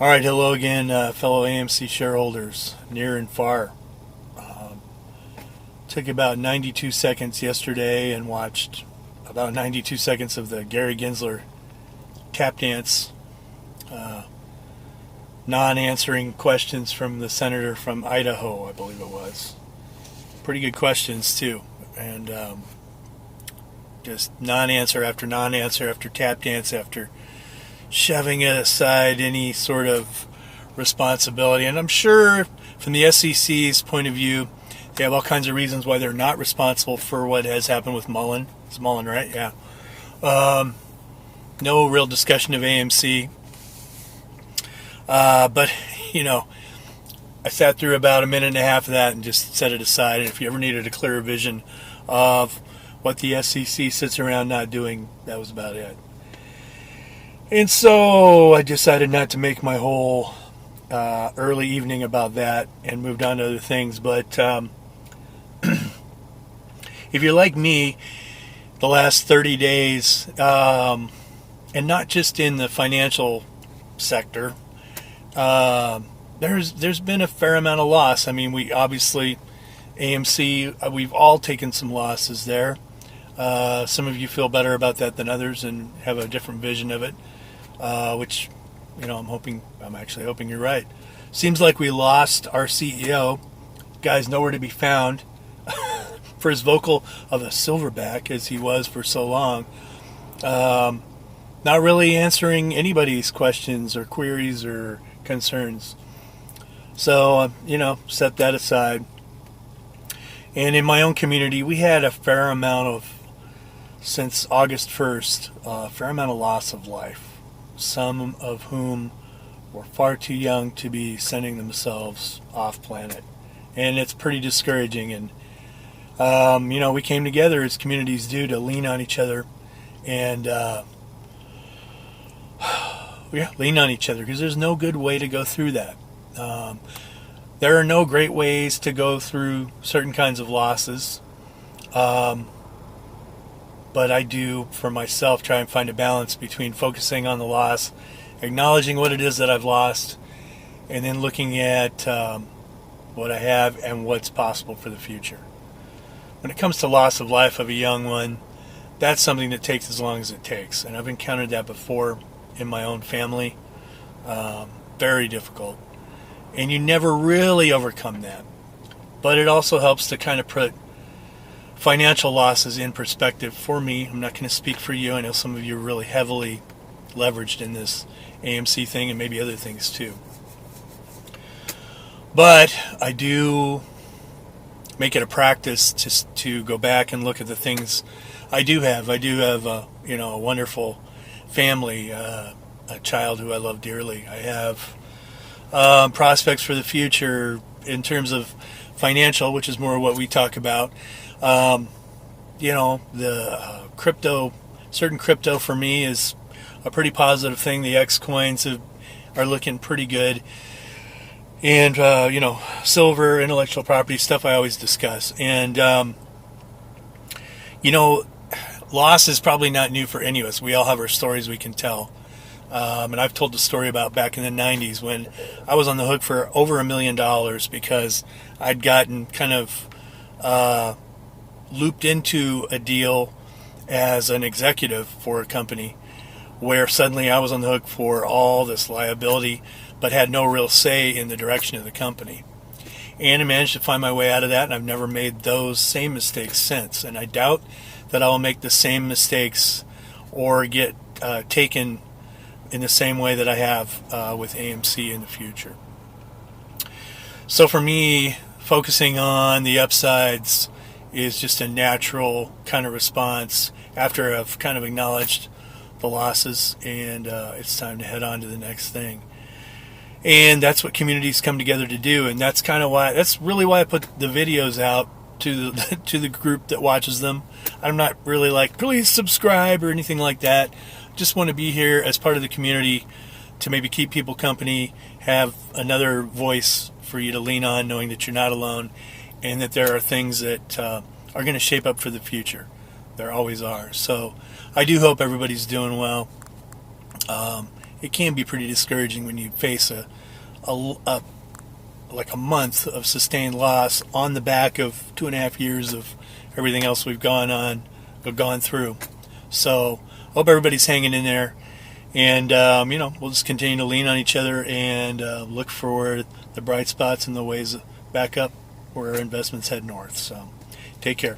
All right, hello again, fellow AMC shareholders, near and far. Took about 92 seconds yesterday and watched about 92 seconds of the Gary Genslar Tapdance, non-answering questions from the senator from Idaho, I believe it was. Pretty good questions, too. And just non-answer after non-answer after Tapdance after shoving aside any sort of responsibility. And I'm sure from the SEC's point of view, they have all kinds of reasons why they're not responsible for what has happened with MULN. It's MULN, right? Yeah. No real discussion of AMC. But, I sat through about a minute and a half of that and just set it aside. And if you ever needed a clearer vision of what the SEC sits around not doing, that was about it. And so I decided not to make my whole early evening about that and moved on to other things. But if you're like me, the last 30 days, and not just in the financial sector, there's been a fair amount of loss. I mean, we obviously, AMC, we've all taken some losses there. Some of you feel better about that than others and have a different vision of it. Which, I'm actually hoping you're right. Seems like we lost our CEO. Guy's nowhere to be found. For as vocal of a silverback as he was for so long. Not really answering anybody's questions or queries or concerns. So, set that aside. And in my own community, we had a fair amount of, since August 1st, a fair amount of loss of life. Some of whom were far too young to be sending themselves off planet. And it's pretty discouraging. And, we came together as communities do to lean on each other and, lean on each other because there's no good way to go through that. There are no great ways to go through certain kinds of losses. But I do, for myself, try and find a balance between focusing on the loss, acknowledging what it is that I've lost, and then looking at what I have and what's possible for the future. When it comes to loss of life of a young one, that's something that takes as long as it takes. And I've encountered that before in my own family. Very difficult. And you never really overcome that. But it also helps to kind of put financial losses in perspective for me. I'm not going to speak for you. I know some of you are really heavily leveraged in this AMC thing and maybe other things too. But I do make it a practice to go back and look at the things I do have. I do have a wonderful family, a child who I love dearly. I have prospects for the future in terms of financial, which is more what we talk about. The certain crypto for me is a pretty positive thing. The X coins are looking pretty good. And, silver, intellectual property, stuff I always discuss. And, loss is probably not new for any of us. We all have our stories we can tell. And I've told the story about back in the 90s when I was on the hook for over $1 million because I'd gotten kind of looped into a deal as an executive for a company where suddenly I was on the hook for all this liability but had no real say in the direction of the company. And I managed to find my way out of that, and I've never made those same mistakes since. And I doubt that I will make the same mistakes or get taken in the same way that I have with AMC in the future. So for me, focusing on the upsides is just a natural kind of response after I've kind of acknowledged the losses, and it's time to head on to the next thing. And that's what communities come together to do, and that's really why I put the videos out to the group that watches them. I'm not really like, please subscribe or anything like that. Just want to be here as part of the community to maybe keep people company, have another voice for you to lean on, knowing that you're not alone, and that there are things that are going to shape up for the future. There always are. So I do hope everybody's doing well. it can be pretty discouraging when you face like a month of sustained loss on the back of 2.5 years of everything else we've gone through. So hope everybody's hanging in there, and we'll just continue to lean on each other and look for the bright spots and the ways back up where our investments head north. So take care.